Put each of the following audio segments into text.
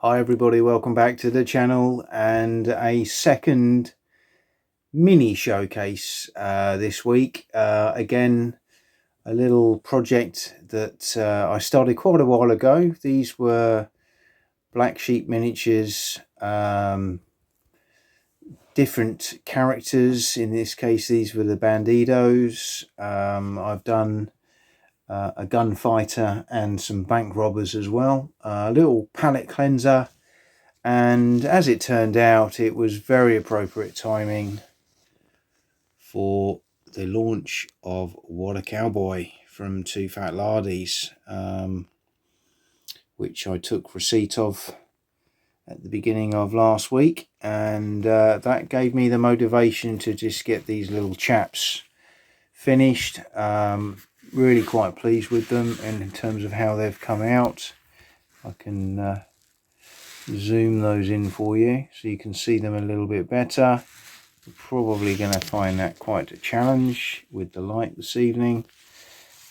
Hi everybody, welcome back to the channel and a second mini showcase this week. Again, a little project that I started quite a while ago. These were black sheep miniatures, different characters. In this case, these were the bandidos. I've done a gunfighter and some bank robbers as well. A little palette cleanser. And as it turned out, it was very appropriate timing for the launch of WhatACowboy from Two Fat Lardies, which I took receipt of at the beginning of last week. And that gave me the motivation to just get these little chaps finished. Really quite pleased with them, and in terms of how they've come out. I can zoom those in for you so you can see them a little bit better. You're probably going to find that quite a challenge with the light this evening.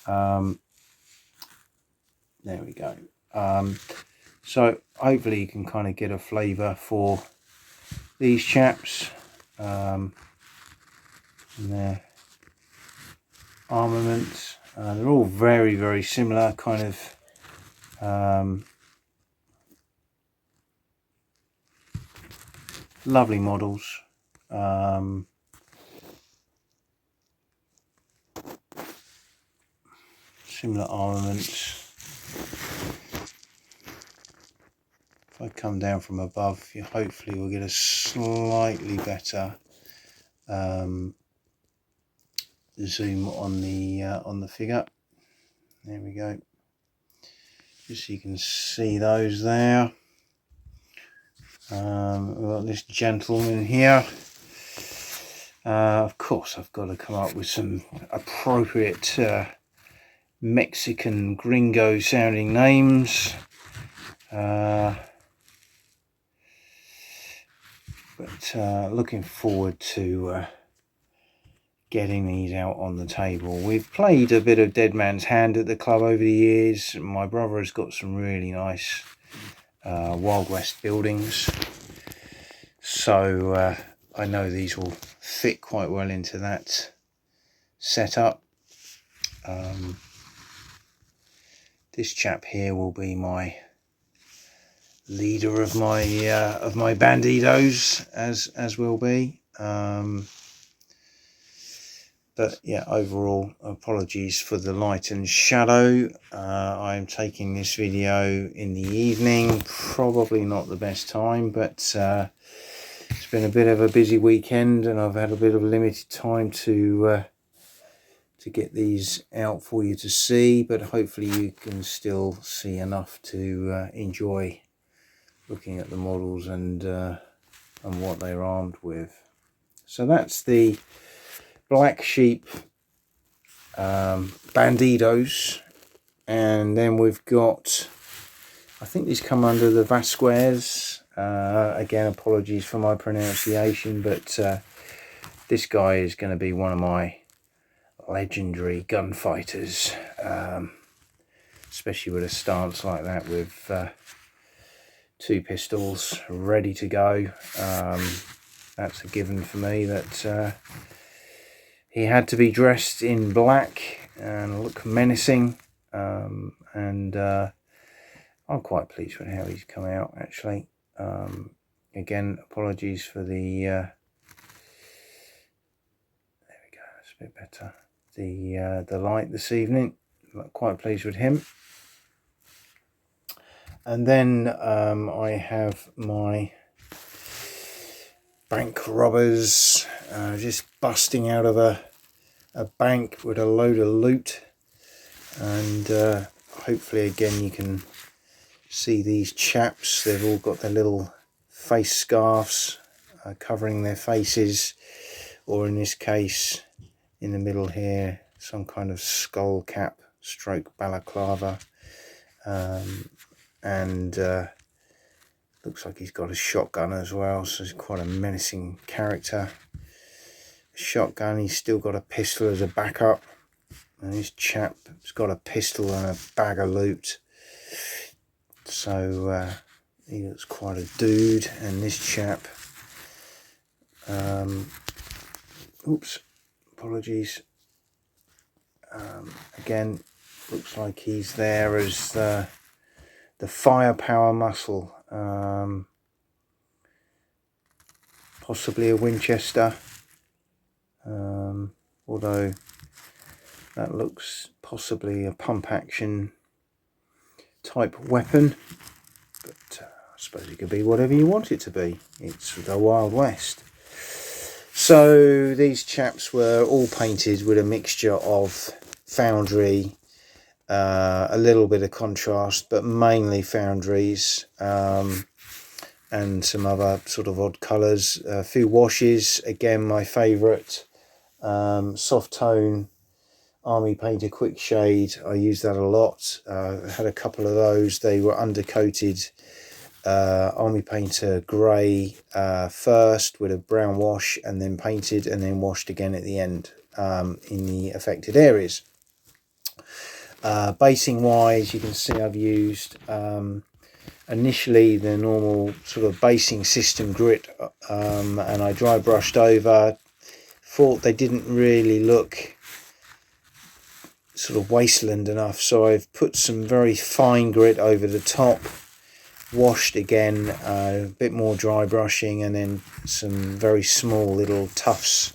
There we go. So hopefully you can kind of get a flavour for these chaps and their armaments. They're all very similar, kind of lovely models. Similar armaments. If I come down from above, you hopefully will get a slightly better zoom on the figure. There we go. Just so you can see those there. We've got this gentleman here. Of course, I've got to come up with some appropriate Mexican gringo sounding names. But looking forward to getting these out on the table. We've played a bit of Deadmanshand at the club over the years. My brother has got some really nice Wild West buildings, so I know these will fit quite well into that setup. This chap here will be my leader of my bandidos, as will be. But yeah, overall, apologies for the light and shadow. I'm taking this video in the evening, probably not the best time, but it's been a bit of a busy weekend and I've had a bit of limited time to get these out for you to see, but hopefully you can still see enough to enjoy looking at the models and what they're armed with. So that's the black sheep bandidos, and then we've got, I think these come under the Vasquez. Again, apologies for my pronunciation, but this guy is going to be one of my legendary gunfighters, especially with a stance like that with two pistols ready to go. That's a given for me, that he had to be dressed in black and look menacing, and I'm quite pleased with how he's come out, actually. Again, apologies for the there we go, that's a bit better, the light this evening. I'm quite pleased with him. And then I have my bank robbers, just busting out of a bank with a load of loot, and hopefully again you can see these chaps. They've all got their little face scarves covering their faces, or in this case in the middle here some kind of skull cap stroke balaclava, and looks like he's got a shotgun as well, so he's quite a menacing character. Shotgun, he's still got a pistol as a backup, and this chap has got a pistol and a bag of loot. So He looks quite a dude, and this chap, oops, apologies, again, looks like he's there as the firepower muscle, possibly a Winchester, although that looks possibly a pump action type weapon, but I suppose it could be whatever you want it to be. It's the Wild West. So these chaps were all painted with a mixture of foundry, a little bit of contrast, but mainly foundries, and some other sort of odd colours. A few washes, again my favourite, soft tone Army Painter Quick Shade. I use that a lot. I had a couple of those. They were undercoated Army Painter grey first with a brown wash, and then painted and then washed again at the end in the affected areas. Basing wise, you can see I've used initially the normal sort of basing system grit, and I dry brushed over. Thought they didn't really look sort of wasteland enough, so I've put some very fine grit over the top, washed again, a bit more dry brushing, and then some very small little tufts,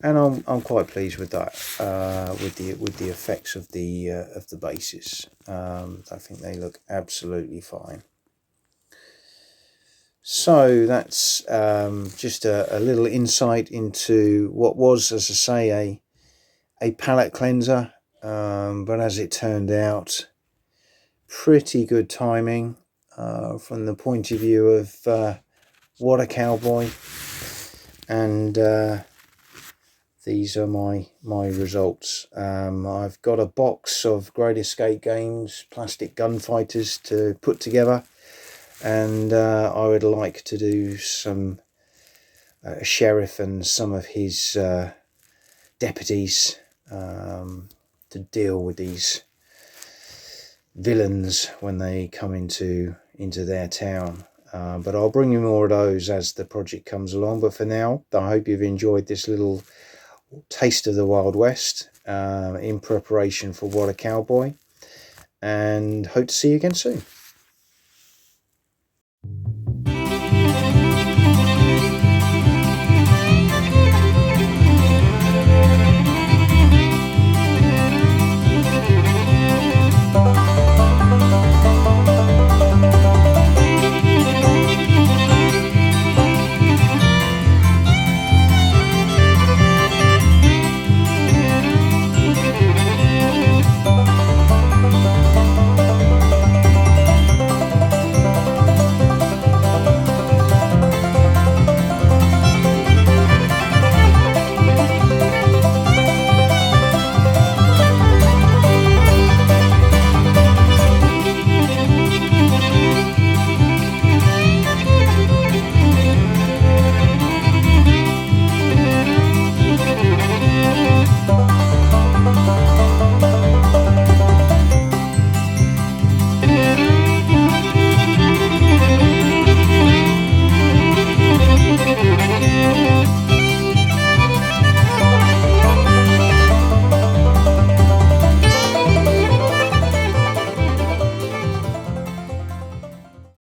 and I'm quite pleased with that, with the effects of the bases. I think they look absolutely fine. So that's just a little insight into what was, as I say, a palette cleanser, but as it turned out, pretty good timing from the point of view of WhatACowboy, and these are my results. I've got a box of Great Escape Games plastic gunfighters to put together, and I would like to do some sheriff and some of his deputies to deal with these villains when they come into their town. But I'll bring you more of those as the project comes along. But for now, I hope you've enjoyed this little taste of the Wild West in preparation for WhatACowboy, and hope to see you again soon.